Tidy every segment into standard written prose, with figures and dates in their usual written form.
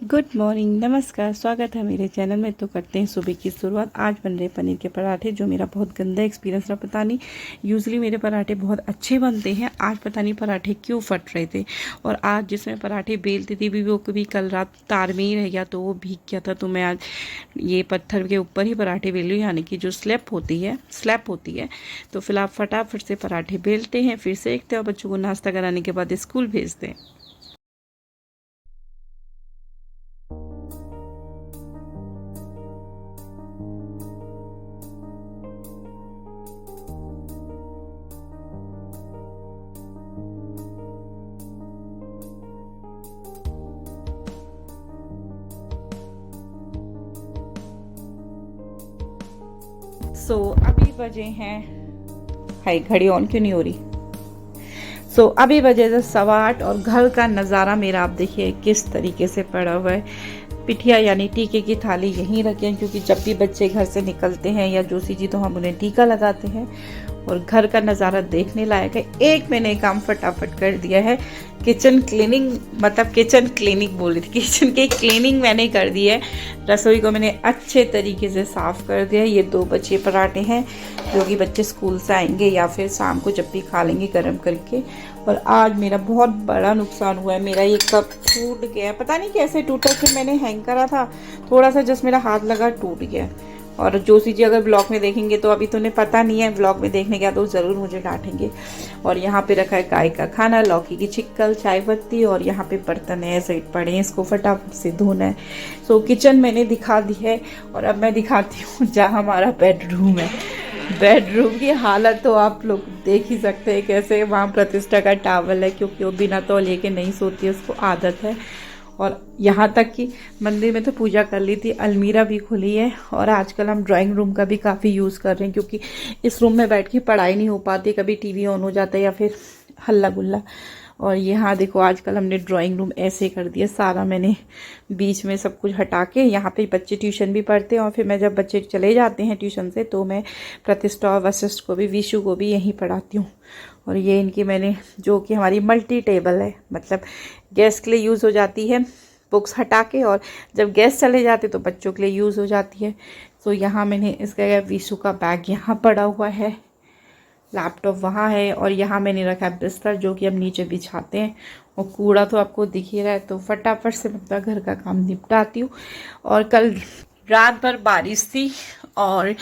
Good morning, नमस्कार, स्वागत है मेरे चैनल में। तो करते हैं सुबह की शुरुआत। आज बन रहे पनीर के पराठे, जो मेरा बहुत गंदा एक्सपीरियंस रहा। पता नहीं, यूजुअली मेरे पराठे बहुत अच्छे बनते हैं, आज पता नहीं पराठे क्यों फट रहे थे। और आज जिसमें पराठे बेलती थी भी, वो कभी कल रात तार में ही रह गया, तो वो भीग गया था। तो मैं आज ये पत्थर के ऊपर ही पराठे बेल रही हूँ, यानी कि जो स्लैब होती है। तो फिलहाल फटाफट से पराठे बेलते हैं, फिर सेकते हैं और बच्चों को नाश्ता कराने के बाद स्कूल भेजते हैं। अभी बजे हैं, हाय घड़ी ऑन क्यों नहीं हो रही। अभी बजे 8:15 और घर का नज़ारा मेरा आप देखिए किस तरीके से पड़ा हुआ है। पिठिया यानी टीके की थाली यहीं रखें, क्योंकि जब भी बच्चे घर से निकलते हैं या जोशी जी, तो हम उन्हें टीका लगाते हैं। और घर का नज़ारा देखने लायक है। एक मैंने काम फटाफट कर दिया है, किचन क्लीनिंग, मतलब किचन क्लीनिंग बोल रही थी, किचन की क्लीनिंग मैंने कर दी है। रसोई को मैंने अच्छे तरीके से साफ़ कर दिया है। ये 2 बचे पराठे हैं, जो कि बच्चे स्कूल से आएंगे या फिर शाम को जब भी खा लेंगे गर्म करके। और आज मेरा बहुत बड़ा नुकसान हुआ है, मेरा ये कप टूट गया, पता नहीं कैसे टूटा। फिर मैंने हैंग करा था, थोड़ा सा जस्ट मेरा हाथ लगा, टूट गया। और जोशी जी अगर ब्लॉग में देखेंगे तो, अभी तो उन्हें पता नहीं है, ब्लॉग में देखने गया तो ज़रूर मुझे डांटेंगे। और यहाँ पे रखा है गाय का खाना, लौकी की छिक्कल, चाय पत्ती, और यहाँ पे बर्तन ऐसे पड़े हैं, इसको फटाफट से धोना है। किचन मैंने दिखा दी है। और अब मैं दिखाती हूँ जहाँ हमारा बेडरूम है। बेडरूम की हालत तो आप लोग देख ही सकते हैं कैसे। वहाँ प्रतिष्ठा का टावल है, क्योंकि वो बिना तौलिए के नहीं सोती है, उसको आदत है। और यहाँ तक कि मंदिर में तो पूजा कर ली थी, अलमीरा भी खुली है। और आजकल हम ड्राइंग रूम का भी काफ़ी यूज़ कर रहे हैं, क्योंकि इस रूम में बैठ के पढ़ाई नहीं हो पाती, कभी टीवी ऑन हो जाता है या फिर हल्ला गुल्ला। और यहाँ देखो, आजकल हमने ड्राइंग रूम ऐसे कर दिया सारा, मैंने बीच में सब कुछ हटा के, यहाँ पे बच्चे ट्यूशन भी पढ़ते हैं। और फिर मैं जब बच्चे चले जाते हैं ट्यूशन से, तो मैं प्रतिष्ठा और वशिष्ठ को भी, विशु को भी यहीं पढ़ाती हूँ। और ये इनकी मैंने, जो कि हमारी मल्टी टेबल है, मतलब गैस के लिए यूज़ हो जाती है, बुक्स हटा के, और जब गैस चले जाते तो बच्चों के लिए यूज़ हो जाती है। यहाँ मैंने इसका, विशु का बैग यहाँ पड़ा हुआ है, लैपटॉप वहाँ है, और यहाँ मैंने रखा है बिस्तर, जो कि हम नीचे बिछाते हैं। और कूड़ा तो आपको दिख ही रहा है, तो फटाफट से मैं अपना घर का काम निपटाती हूँ। और कल रात भर बारिश थी, और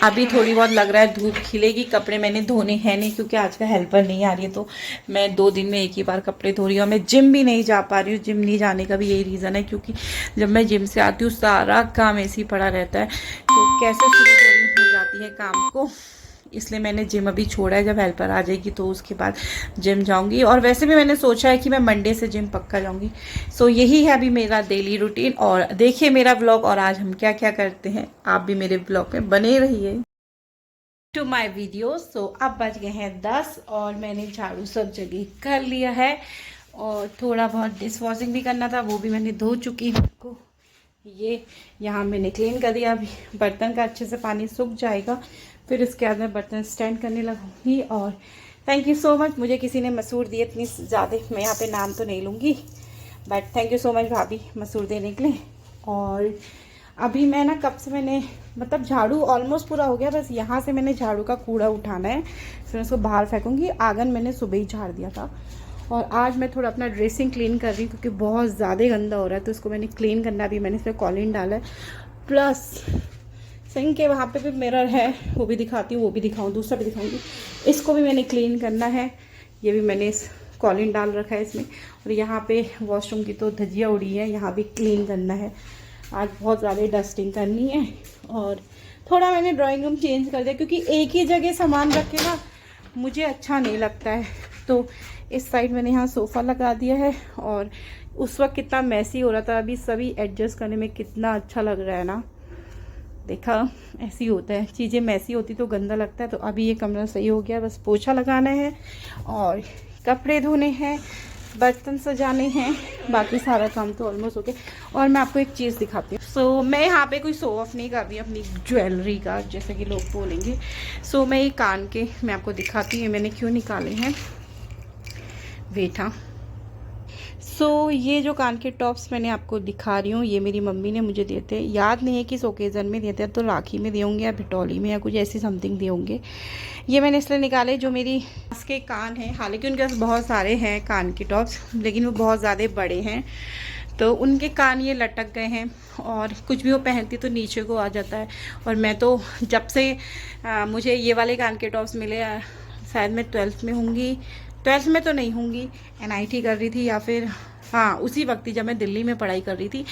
अभी थोड़ी बहुत लग रहा है धूप खिलेगी। कपड़े मैंने धोने हैं नहीं, क्योंकि आज का हेल्पर नहीं आ रही है, तो मैं 2 दिन में एक ही बार कपड़े धो रही हूँ। मैं जिम भी नहीं जा पा रही हूँ। जिम नहीं जाने का भी यही रीज़न है, क्योंकि जब मैं जिम से आती हूँ सारा काम ऐसे ही पड़ा रहता है, तो कैसे शुरू हो जाती है काम को। इसलिए मैंने जिम अभी छोड़ा है, जब हेल्पर आ जाएगी तो उसके बाद जिम जाऊंगी। और वैसे भी मैंने सोचा है कि मैं मंडे से जिम पक्का जाऊंगी। यही है अभी मेरा डेली रूटीन। और देखिए मेरा ब्लॉग, और आज हम क्या क्या करते हैं, आप भी मेरे ब्लॉग में बने रहिए टू माई वीडियो। अब बज गए हैं 10, और मैंने झाड़ू सब जगह कर लिया है। और थोड़ा बहुत डिश वॉशिंग भी करना था, वो भी मैंने धो चुकी हूँ। ये यहाँ मैंने क्लीन कर दिया। अभी बर्तन का अच्छे से पानी सूख जाएगा, फिर इसके बाद मैं बर्तन स्टैंड करने लगूंगी। और थैंक यू सो मच, मुझे किसी ने मसूर दी इतनी ज़्यादा, मैं यहाँ पे नाम तो नहीं लूँगी, but thank you so much भाभी मसूर देने के लिए। और अभी मैं ना, कब से मैंने, मतलब झाड़ू ऑलमोस्ट पूरा हो गया, बस यहाँ से मैंने झाड़ू का कूड़ा उठाना है, फिर उसको बाहर फेंकूँगी। आंगन मैंने सुबह ही झाड़ दिया था। और आज मैं थोड़ा अपना ड्रेसिंग क्लीन कर रही हूँ, क्योंकि बहुत ज़्यादा गंदा हो रहा है, तो इसको मैंने क्लीन करना। भी मैंने इसमें कॉलिन डाला है, प्लस सिंक के वहाँ पे भी मिरर है, वो भी दिखाती हूँ, वो भी दिखाऊँ, दूसरा भी दिखाऊँगी। इसको भी मैंने क्लीन करना है, ये भी मैंने इस कॉलिन डाल रखा है इसमें। और यहाँ पे वॉशरूम की तो धजिया उड़ी है, यहाँ भी क्लीन करना है। आज बहुत ज़्यादा डस्टिंग करनी है। और थोड़ा मैंने ड्राइंग रूम चेंज कर दिया, क्योंकि एक ही जगह सामान रखे ना मुझे अच्छा नहीं लगता है। तो इस साइड मैंने यहाँ सोफ़ा लगा दिया है। और उस वक्त कितना मैसी हो रहा था, अभी सभी एडजस्ट करने में कितना अच्छा लग रहा है ना। देखा, ऐसे ही होता है, चीज़ें मैसी होती तो गंदा लगता है। तो अभी ये कमरा सही हो गया, बस पोछा लगाना है और कपड़े धोने हैं, बर्तन सजाने हैं, बाकी सारा काम तो ऑलमोस्ट हो गया। और मैं आपको एक चीज़ दिखाती हूँ। मैं यहाँ पे कोई शो ऑफ नहीं कर रही अपनी ज्वेलरी का, जैसे कि लोग बोलेंगे। मैं ये कान के मैं आपको दिखाती हूँ, मैंने क्यों निकाले हैं। वेट, हाँ, ये जो कान के टॉप्स मैंने आपको दिखा रही हूँ, ये मेरी मम्मी ने मुझे दिए थे। याद नहीं है किस ओकेज़न में दिए थे, तो राखी में दिए होंगे या भिटौली में या कुछ ऐसी समथिंग दिए होंगे। ये मैंने इसलिए निकाले जो मेरी सास के कान हैं, हालांकि उनके पास बहुत सारे हैं कान के टॉप्स, लेकिन वो बहुत ज़्यादा बड़े हैं, तो उनके कान ये लटक गए हैं और कुछ भी वो पहनती तो नीचे को आ जाता है। और मैं तो जब से मुझे ये वाले कान के टॉप्स मिले, शायद मैं 12th में होंगी, 12th में तो नहीं होंगी, NIT कर रही थी या फिर हाँ उसी वक्त ही जब मैं दिल्ली में पढ़ाई कर रही थी,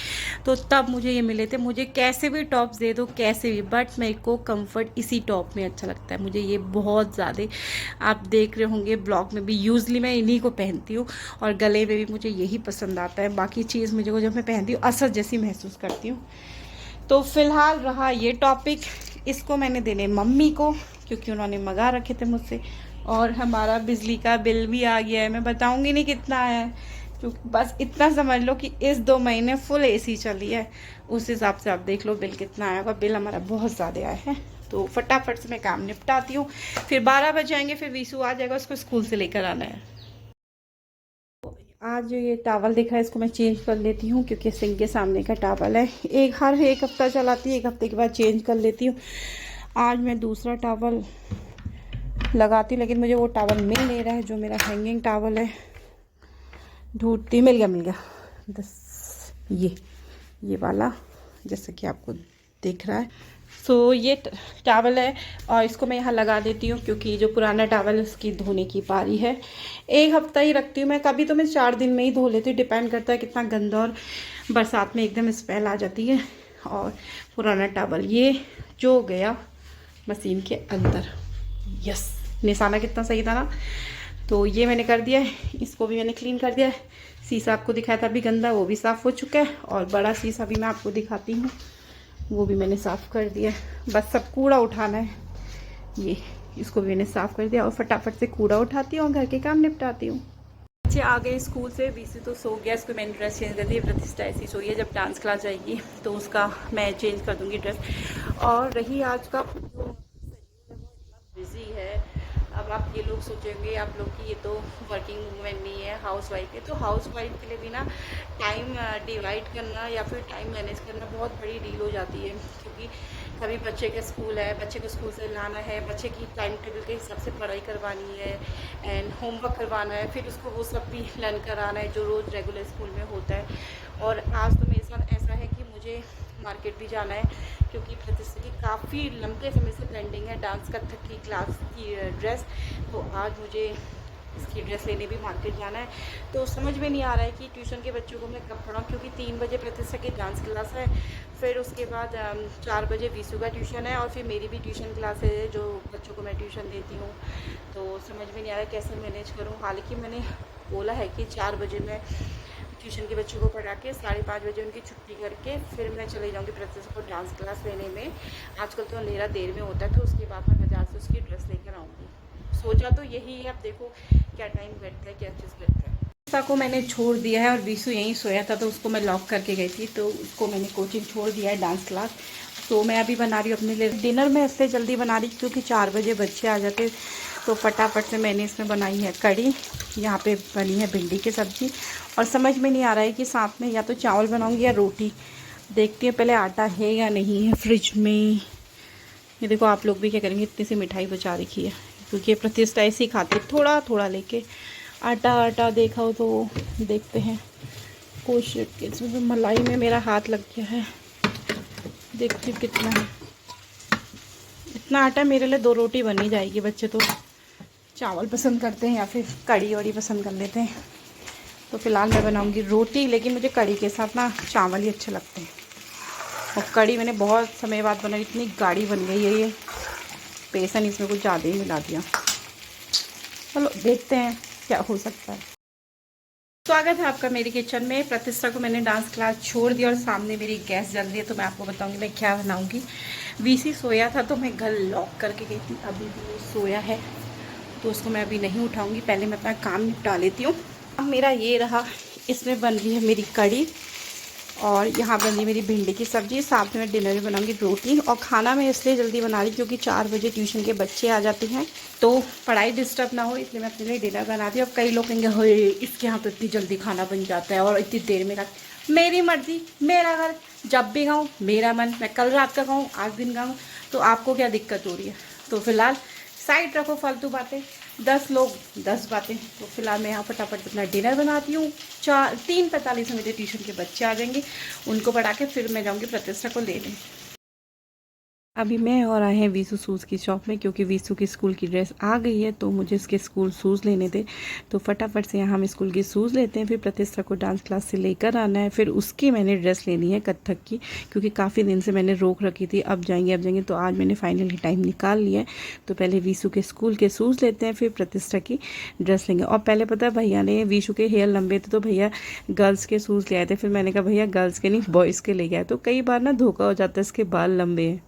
तो तब मुझे ये मिले थे। मुझे कैसे भी टॉप्स दे दो, कैसे भी, बट मेरे को कंफर्ट इसी टॉप में अच्छा लगता है। मुझे ये बहुत ज़्यादा, आप देख रहे होंगे ब्लॉग में भी, यूजली मैं इन्हीं को पहनती हूँ और गले में भी मुझे यही पसंद आता है। बाकी चीज़ मुझे को जब मैं पहनती हूँ असर जैसी महसूस करती हूँ। तो फिलहाल रहा ये टॉपिक, इसको मैंने देने मम्मी को क्योंकि उन्होंने मंगा रखे थे मुझसे। और हमारा बिजली का बिल भी आ गया है, मैं बताऊंगी नहीं कितना है, क्योंकि बस इतना समझ लो कि इस 2 महीने फुल AC चली है, उस हिसाब से आप देख लो बिल कितना आया होगा। बिल हमारा बहुत ज़्यादा आया है। तो फटाफट से मैं काम निपटाती हूँ, फिर 12 बज जाएंगे, फिर वीसू आ जाएगा, उसको स्कूल से लेकर आना है। आज जो ये टावल दिख रहा है इसको मैं चेंज कर लेती हूँ, क्योंकि सिंक के सामने का टावल है। हर एक हफ्ता चलाती है, 1 हफ्ते के बाद चेंज कर लेती हूँ। आज मैं दूसरा टावल लगाती, लेकिन मुझे वो टावल मिल नहीं रहा है जो मेरा हैंगिंग टावल है। ढूंढती, मिल गया ये वाला, जैसे कि आपको दिख रहा है। ये टावल है और इसको मैं यहाँ लगा देती हूँ, क्योंकि जो पुराना टावल है उसकी धोने की पारी है। 1 हफ्ता ही रखती हूँ मैं, कभी तो मैं 4 दिन में ही धो लेती हूँ, डिपेंड करता है कितना गंदा, और बरसात में एकदम स्मेल आ जाती है। और पुराना टावल ये जो गया मशीन के अंदर, यस, निशाना कितना सही था ना। तो ये मैंने कर दिया है, इसको भी मैंने क्लीन कर दिया है। शीशा आपको दिखाया था अभी गंदा, वो भी साफ़ हो चुका है। और बड़ा शीशा भी मैं आपको दिखाती हूँ, वो भी मैंने साफ़ कर दिया है। बस सब कूड़ा उठाना है, ये इसको भी मैंने साफ़ कर दिया और फटाफट से कूड़ा उठाती हूँ और घर के काम निपटाती हूँ। बच्चे आ गए स्कूल से, बीसी तो सो गया, इसको मैंने ड्रेस चेंज कर दी। प्रतिष्ठा ऐसी सोई है, जब डांस क्लास जाएगी तो उसका मैं चेंज कर दूँगी ड्रेस। और रही आज का जो बिजी है, अब आप ये लोग सोचेंगे आप लोग कि ये तो वर्किंग वूमेन नहीं है, हाउस वाइफ है। तो हाउस वाइफ के लिए भी ना टाइम डिवाइड करना या फिर टाइम मैनेज करना बहुत बड़ी डील हो जाती है, क्योंकि कभी बच्चे का स्कूल है, बच्चे को स्कूल से लाना है, बच्चे की टाइम टेबल के हिसाब से पढ़ाई करवानी है एंड होमवर्क करवाना है, फिर उसको वो सब भी लर्न कराना है जो रोज़ रेगुलर स्कूल में होता है। और आज तो मेरे साथ ऐसा है कि मुझे मार्केट भी जाना है, क्योंकि प्रतिष्ठा की काफ़ी लंबे समय से पेंडिंग है डांस कथक की क्लास की ड्रेस। तो आज मुझे इसकी ड्रेस लेने भी मार्केट जाना है। तो समझ में नहीं आ रहा है कि ट्यूशन के बच्चों को मैं कब पढ़ाऊँ, क्योंकि 3 बजे प्रतिष्ठा की डांस क्लास है, फिर उसके बाद 4 बजे वीसू का ट्यूशन है, और फिर मेरी भी ट्यूशन क्लास है जो बच्चों को मैं ट्यूशन देती हूँ। तो समझ में नहीं आ रहा है कैसे मैनेज करूँ। हालांकि मैंने बोला है कि 4 बजे मैं ट्यूशन के बच्चों को पढ़ा के 5:30 बजे उनकी छुट्टी करके फिर मैं चले जाऊँगी प्रतिष्ठा को डांस क्लास लेने में। आजकल तो अंधेरा देर में होता है, तो उसके बाद मैं बाजार से उसकी ड्रेस लेकर आऊँगी। सोचा तो यही है, अब देखो क्या टाइम बैठता है, क्या चीज़ बैठता है। प्रतिष्ठा को मैंने छोड़ दिया है और बीसू यहीं सोया था, तो उसको मैं लॉक करके गई थी, तो उसको मैंने कोचिंग छोड़ दिया है डांस क्लास। तो मैं अभी बना रही हूँ अपने लिए डिनर। में इसलिए जल्दी बना रही क्योंकि 4 बजे बच्चे आ जाते, तो फटाफट से मैंने इसमें बनाई है कड़ी, यहाँ पे बनी है भिंडी की सब्ज़ी। और समझ में नहीं आ रहा है कि साथ में या तो चावल बनाऊँगी या रोटी। देखती हूँ पहले आटा है या नहीं है फ्रिज में। ये देखो, आप लोग भी क्या करेंगे, इतनी सी मिठाई बचा रखी है, क्योंकि ये प्रतिष्ठा ऐसी खाती है, थोड़ा थोड़ा लेके। आटा देखा हो तो देखते हैं, कोशिश के इसमें मलाई में मेरा हाथ लग गया है, देखती हूँ कितना है। इतना आटा मेरे लिए 2 रोटी बनी जाएगी। बच्चे तो चावल पसंद करते हैं या फिर कड़ी वड़ी पसंद कर लेते हैं, तो फिलहाल मैं बनाऊंगी रोटी, लेकिन मुझे कड़ी के साथ ना चावल ही अच्छे लगते हैं। और कड़ी मैंने बहुत समय बाद बनाई, इतनी गाढ़ी बन गई है ये, बेसन इसमें कुछ ज़्यादा ही मिला दिया। चलो देखते हैं क्या हो सकता है। स्वागत है आपका मेरी किचन में। प्रतिष्ठा को मैंने डांस क्लास छोड़ दिया और सामने मेरी गैस जल रही है, तो मैं आपको बताऊंगी मैं क्या बनाऊंगी। वीसी सोया था तो मैं घर लॉक करके गई थी, अभी भी वो सोया है तो उसको मैं अभी नहीं उठाऊंगी, पहले मैं अपना काम निपटा लेती हूँ। अब मेरा ये रहा, इसमें बन रही है मेरी कड़ी। और यहाँ बनी मेरी भिंडी की सब्ज़ी, साथ में डिनर में बनाऊंगी रोटी। और खाना मैं इसलिए जल्दी बना रही क्योंकि 4 बजे ट्यूशन के बच्चे आ जाते हैं, तो पढ़ाई डिस्टर्ब ना हो, इसलिए मैं अपने लिए डिनर बना दी। अब कई लोग कहेंगे हो इसके यहाँ तो इतनी जल्दी खाना बन जाता है और इतनी देर में मेरी मर्जी, मेरा घर, जब भी खाऊँ मेरा मन। मैं कल रात का खाऊँ, आज दिन खाऊँ, तो आपको क्या दिक्कत हो रही है? तो फिलहाल साइड रखो फालतू बातें, 10 लोग 10 बातें। तो फिलहाल मैं यहाँ फटाफट अपना डिनर बनाती हूँ। 3:45 में मेरे ट्यूशन के बच्चे आ जाएंगे, उनको पढ़ा के फिर मैं जाऊँगी प्रतिष्ठा को लेने। अभी मैं और आए हैं वीसू शूज़ की शॉप में, क्योंकि वीसू की स्कूल की ड्रेस आ गई है, तो मुझे इसके स्कूल शूज़ लेने थे। तो फटाफट से यहाँ हम स्कूल की शूज़ लेते हैं, फिर प्रतिष्ठा को डांस क्लास से लेकर आना है, फिर उसकी मैंने ड्रेस लेनी है कत्थक की, क्योंकि काफ़ी दिन से मैंने रोक रखी थी, अब जाएंगे। तो आज मैंने फाइनली टाइम निकाल लिया है। तो पहले वीसू के स्कूल के शूज़ लेते हैं, फिर प्रतिष्ठा की ड्रेस लेंगे। और पहले पता है भैया ने, वीसू के हेयर लंबे थे तो भैया गर्ल्स के शूज़ ले आए थे, फिर मैंने कहा भैया गर्ल्स के नहीं बॉयज़ के ले आए। तो कई बार ना धोखा हो जाता है, इसके बाल लंबे हैं।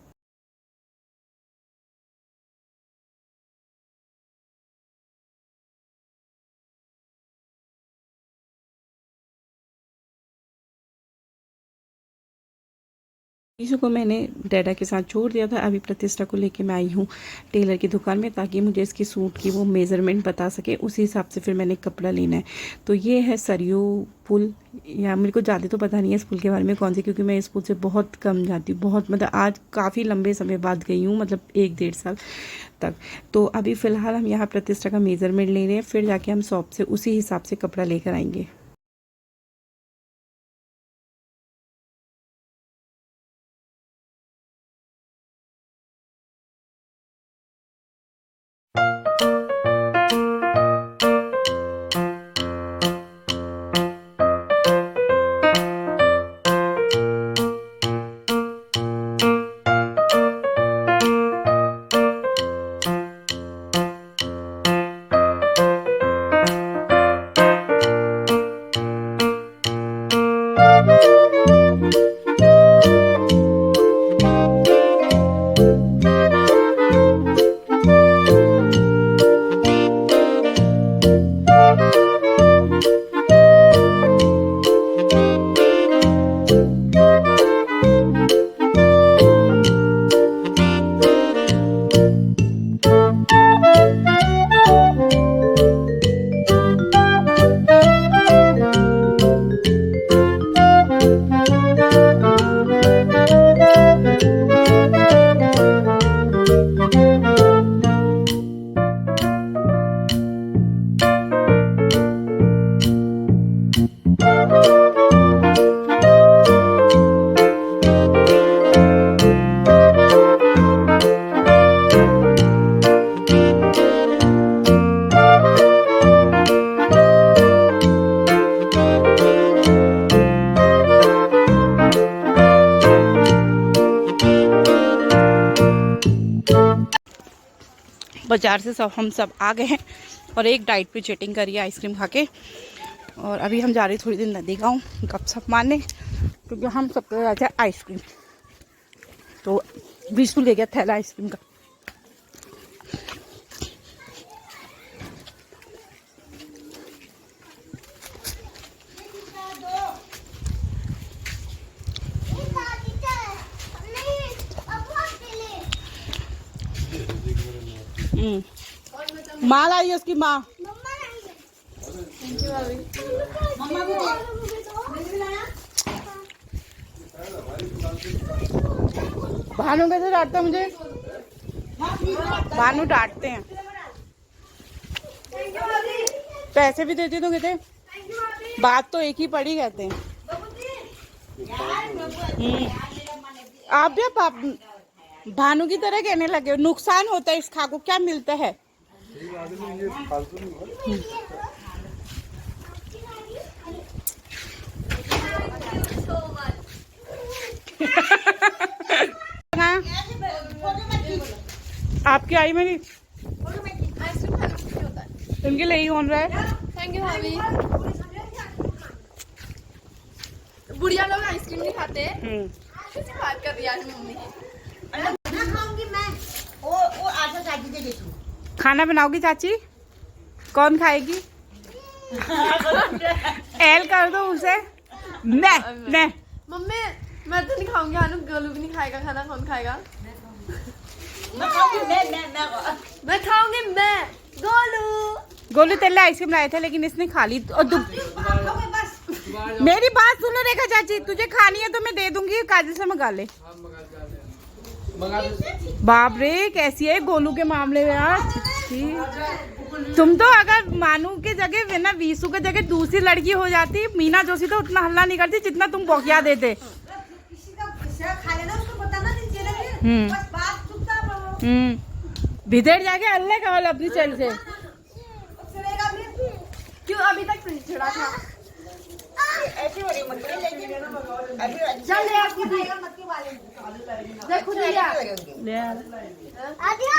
ईशु को मैंने डैडा के साथ छोड़ दिया था, अभी प्रतिष्ठा को लेके मैं आई हूँ टेलर की दुकान में, ताकि मुझे इसकी सूट की वो मेज़रमेंट बता सके, उसी हिसाब से फिर मैंने कपड़ा लेना है। तो ये है सरयू पुल, या मेरे को ज़्यादा तो पता नहीं है इस पुल के बारे में कौन सी, क्योंकि मैं इस पुल से बहुत कम जाती हूँ, बहुत मतलब आज काफ़ी लंबे समय बाद गई हूँ, मतलब 1-1.5 साल तक। तो अभी फ़िलहाल हम यहाँ प्रतिष्ठा का मेज़रमेंट ले रहे हैं, फिर जाके हम शॉप से उसी हिसाब से कपड़ा लेकर आएंगे। बाज़ार से हम सब आ गए हैं और एक डाइट पे चीटिंग करी आइसक्रीम खा के। और अभी हम जा रहे थोड़ी देर नदी गाँव गपशप मारने, क्योंकि हम सबको रहे थे आइसक्रीम। तो विशु ले गया थैला आइसक्रीम का। माँ लाई है उसकी माँ। भानु कैसे डांटता मुझे? भानु डांटते हैं, पैसे भी देती तो कहते बात तो एक ही पड़ी कहते हैं। आप भी पाप भानु की तरह कहने लगे, नुकसान होता है इस खा को, क्या मिलता है? आपकी आई मेरी इनके लिए ही होन रहा है। थैंक यू भाभी। बुढ़िया लोग आइसक्रीम नहीं खाते। बात कर रही है आज मम्मी। खाऊंगी मैं। वो आधा चाची दे देती हूँ। खाना बनाओगी चाची? कौन खाएगी? एल कर दो उसे। नहीं नहीं मम्मी मैं तो नहीं खाऊंगी, अनु गोलू भी नहीं खाएगा खाना, कौन खाएगा? मैं खाऊंगी मैं खाऊंगी, मैं गोलू। गोलू तेरे लिए आइसक्रीम लाए थे लेकिन इसने खा ली। और खाओगे बस मेरी बात सुनो रेखा चाची, तुझे खानी है तो मैं दे दूंगी, काजल से मंगा ले। बाप रे कैसी है गोलू के मामले में यार। तुम तो अगर मानू के जगह ना वीसू के जगह दूसरी लड़की हो जाती, मीना जोशी तो उतना हल्ला नहीं करती जितना तुम बौखिया देते। किसी का खा लेना, उसको बताना नहीं चाहिए बस बात चुपचाप रहो। भीतर जाके अल्लाह का अपनी चल से। चलेगा भी क्यों अभी तक नहीं चढ़ा था? ऐसी हो रही मत लेकिन अभी चल ले आपकी मत वाले देखो लिया। ले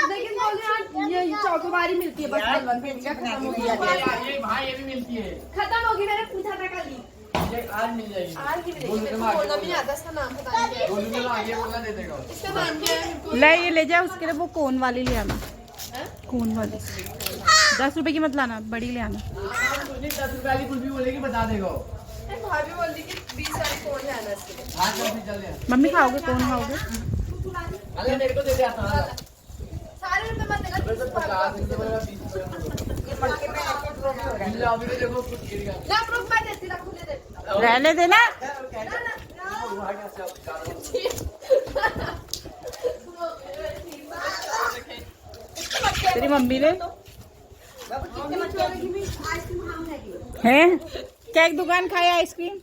लेकिन बोले यार ये चौकोबारी मिलती है बस बलवन पे, खत्म हो गई। भाई ये भी मिलती है, खत्म होगी, मैंने पूछा था कल ही। ये आज मिल जाएगी। आज की मिलेगी, मेरे को बोलना भी नहीं आता इसका नाम, पता नहीं क्या है। गोलू के आगे बोलना दे देगा। इसका नाम क्या है? ले ये ले जा, उसके लिए वो कोन वाली ले आना। कोन वाली 10 रुपए की मत लाना, बड़ी ले आना। 10 रुपए वाली कुछ भी बोलेगी बता देगा। भाभी बोल रही कि 20 वाली कौन है आना इसके लिए। हाँ चल दे। मम्मी खाओगे कौन खाओगे? अरे मेरे को दे दे आता। सारे रुपए मत देना, 30 रुपए। 50 रुपए वाला 20 रुपए। अभी भी देखो कुछ गिर गया। ना प्रूफ मैं देती, रखो ले दे। रहने देना। तेरी मम्मी ने है क्या एक दुकान खाया आइसक्रीम?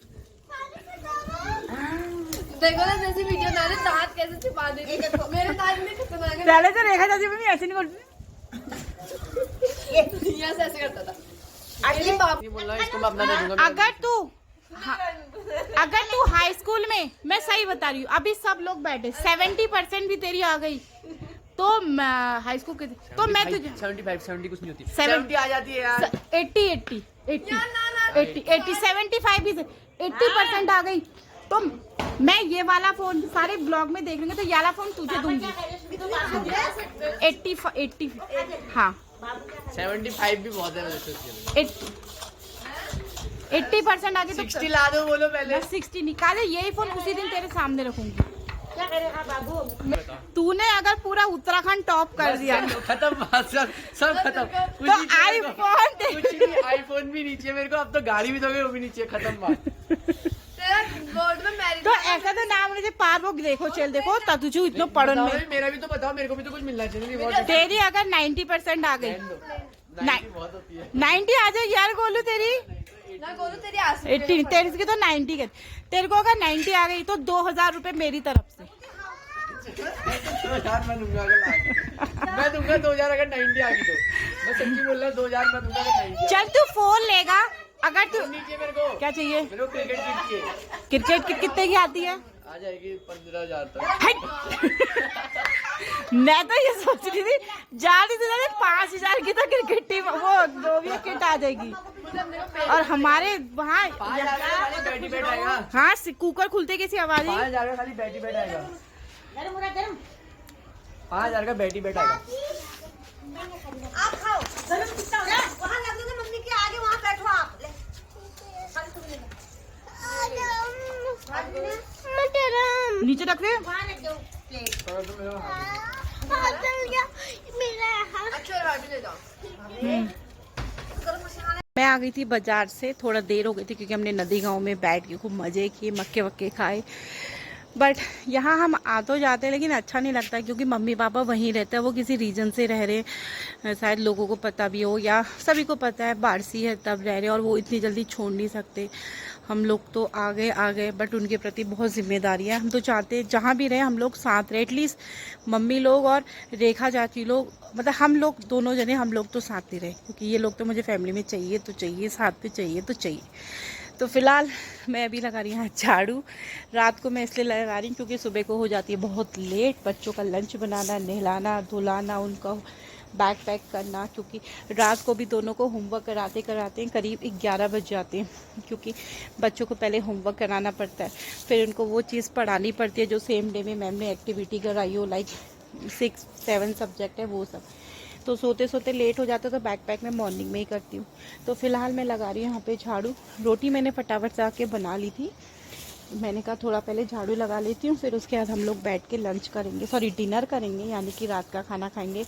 देखो ना जैसे वीडियो में आने दांत कैसे छिपा दे रही है। मेरे दांत में खतरनाक है। पहले तो रेखा चाची मम्मी ऐसे नहीं बोलती। यहाँ से ऐसे करता था। अगली बाप नहीं बोल रहा इसको मैं अपना दे दूंगा। अगर तू हाई स्कूल में, मैं सही बता रही हूँ, अभी सब लोग बैठे 70% भी तेरी आ गई तो हाई स्कूल के तो मैं तुझे 75 70 कुछ नहीं होती। 70 आ जाती है यार। 80 75 भी 80% आ गई तो मैं ये वाला फोन सारे ब्लॉग में देख लेंगे तो ये वाला फोन तुझे दूंगी। 80 हाँ 75 भी बहुत है वैसे उसके लिए। 80% आगे तो 60 ला दो बोलो पहले। 60 निकाले, यही फोन उसी दिन तेरे सामने रखूंगी। क्या करेगा बाबू? तूने अगर पूरा उत्तराखंड टॉप कर दिया खत्म बात, सब खत्म। कुछ तो नहीं चाहिए मेरे को। आईफोन कुछ नहीं, आईफोन भी नहीं चाहिए मेरे को। अब तो गाड़ी भी दोगे वो भी नहीं चाहिए। खत्म बात। तेरा बोर्ड में मैरिज तो ऐसा तो नाम मुझे पार वो देखो चल देखो तुझे इतना पढ़न बताओ, में मेरा भी तो बताओ, मेरे को भी तो कुछ मिलना चाहिए। बहुत तेरी अगर 90% आ गई 90 बहुत होती है। 90 आ जाए यार गोलू तेरी ना गोलू तेरी आस 80 तेरी की तो 90 के तेरे को अगर 90 आ गई तो 2000 रुपए मेरी तरफ से। 2000 मैं दूंगा अगर लाके। मैं दूंगा 2000 अगर 90 आ गई तो। मैं सच्ची बोल रहा हूँ 2000 मैं दूंगा अगर 90। चल तू फोन लेगा अगर तू नीचे मेरे को क्या चाहिए? मेरे को क्रिकेट किट चाहिए। क्रिकेट किट कितने की आती है? आ जाएगी 15,000 तक। हट। मैं तो ये सोच रही थी ज्यादा से ज्यादा 5000 की तो क्रिकेट टीम वो गोविया किट आ जाएगी। और हमारे वहाँ 5,000 का खाली बैटी बैठ आएगा। हाँ कुकर खुलते कैसी आवाज आई? 5,000 का खाली बैटी बैठ आएगा। गरम हो रहा गरम। 5,000 का बैटी बैठ आएगा। आप खाओ। गरम कितना हो रहा है? वहाँ लग दो मम्मी के आगे, वहाँ बैठो आप। ले फल तुम ले लो। नीचे रख रहे वहाँ रख दो प्लेट। अच्छा भाभी ले जाओ। मैं आ गई थी बाजार से, थोड़ा देर हो गई थी क्योंकि हमने नदी गांव में बैठ के खूब मज़े किए, मक्के वक्के खाए। बट यहाँ हम आ तो जाते हैं लेकिन अच्छा नहीं लगता क्योंकि मम्मी पापा वहीं रहते हैं, वो किसी रीजन से रह रहे हैं, शायद लोगों को पता भी हो या सभी को पता है बारसी है तब रह रहे और वो इतनी जल्दी छोड़ नहीं सकते। हम लोग तो आ गए बट उनके प्रति बहुत जिम्मेदारी है। हम तो चाहते हैं जहाँ भी रहे हम लोग साथ रहे, एटलीस्ट मम्मी लोग और रेखा चाची लोग, मतलब हम लोग दोनों जने हम लोग तो साथ ही रहे क्योंकि ये लोग तो मुझे फैमिली में चाहिए तो चाहिए, साथ में चाहिए तो चाहिए। तो फिलहाल मैं अभी लगा रही हूँ झाड़ू। रात को मैं इसलिए लगा रही हूँ क्योंकि सुबह को हो जाती है बहुत लेट, बच्चों का लंच बनाना, नहलाना धुलाना, उनका बैग पैक करना, क्योंकि रात को भी दोनों को होमवर्क कराते कराते करीब 11 बज जाते हैं क्योंकि बच्चों को पहले होमवर्क कराना पड़ता है, फिर उनको वो चीज़ पढ़ानी पड़ती है जो सेम डे में मैम ने एक्टिविटी कराई हो, लाइक 6-7 सब्जेक्ट है वो सब। तो सोते सोते लेट हो जाता है तो बैक पैक मैं मॉर्निंग में ही करती हूँ। तो फिलहाल मैं लगा रही हूँ यहाँ पे झाड़ू। रोटी मैंने फटाफट से आके बना ली थी मैंने कहा थोड़ा पहले झाड़ू लगा लेती हूँ, फिर उसके बाद हम लोग बैठ के लंच करेंगे, सॉरी डिनर करेंगे, यानी कि रात का खाना खाएंगे,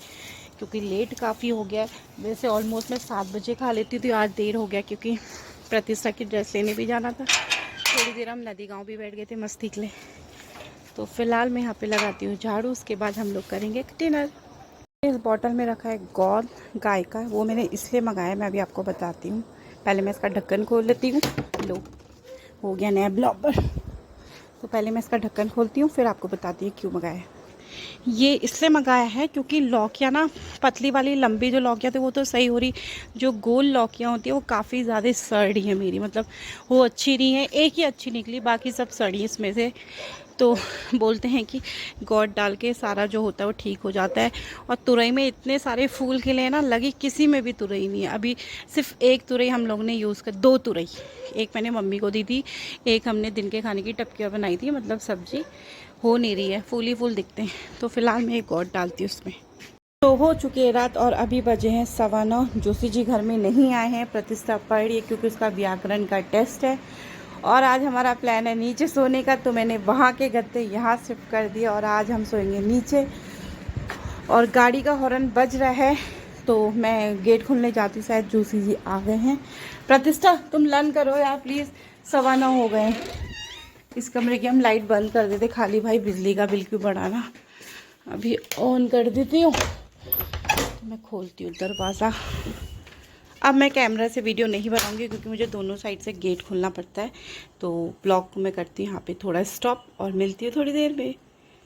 क्योंकि लेट काफ़ी हो गया है। वैसे ऑलमोस्ट मैं 7 बजे खा लेती थी, आज देर हो गया क्योंकि प्रतिष्ठा की ड्रेस लेने भी जाना था। थोड़ी देर हम नदी गाँव भी बैठ गए थे मस्ती के लिए। तो फ़िलहाल मैं यहाँ पे लगाती हूँ झाड़ू, उसके बाद हम लोग करेंगे डिनर। इस बॉटल में रखा है गौद गाय का, वो मैंने इसलिए मंगाया, मैं अभी आपको बताती हूँ। पहले मैं इसका ढक्कन खोल लेती हूँ। लो, हो गया नया ब्लॉगर। तो पहले मैं इसका ढक्कन खोलती हूँ, फिर आपको बताती हूँ क्यों मंगाया। ये इसलिए मंगाया है क्योंकि लौकियाँ ना, पतली वाली लंबी जो लौकियाँ थी वो तो सही हो रही, जो गोल लौकियाँ होती हैं वो काफ़ी ज़्यादा सड़ रही हैं मेरी, मतलब वो अच्छी नहीं है। एक ही अच्छी निकली, बाकी सब सड़ी इसमें से। तो बोलते हैं कि गौड डाल के सारा जो होता है वो ठीक हो जाता है। और तुरई में इतने सारे फूल खिले हैं ना, लगी किसी में भी तुरई नहीं है। अभी सिर्फ एक तुरई हम लोग ने यूज़ कर, 2 तुरई, एक मैंने मम्मी को दी थी, एक हमने दिन के खाने की टपकियाँ बनाई थी, मतलब सब्जी हो नहीं रही है, फूल ही फूल दिखते हैं। तो फिलहाल मैं एक गौड डालती हूँ उसमें। तो हो चुकी है रात और अभी बजे हैं 9:15। जोशी जी घर में नहीं आए हैं, प्रतिष्ठा पढ़ रही है क्योंकि उसका व्याकरण का टेस्ट है। और आज हमारा प्लान है नीचे सोने का, तो मैंने वहाँ के गद्दे यहाँ शिफ्ट कर दिए और आज हम सोएंगे नीचे। और गाड़ी का हॉर्न बज रहा है, तो मैं गेट खोलने जाती हूँ, शायद जोशी जी आ गए हैं। प्रतिष्ठा तुम लन करो यार प्लीज़, 9:15 हो गए। इस कमरे की हम लाइट बंद कर देते, खाली भाई बिजली का बिल क्यों बढ़ाना। अभी ऑन कर देती हूँ, मैं खोलती हूँ दरवाज़ा। अब मैं कैमरा से वीडियो नहीं बनाऊंगी क्योंकि मुझे दोनों साइड से गेट खोलना पड़ता है। तो ब्लॉग को मैं करती हूँ यहाँ पे थोड़ा स्टॉप और मिलती हूँ थोड़ी देर में।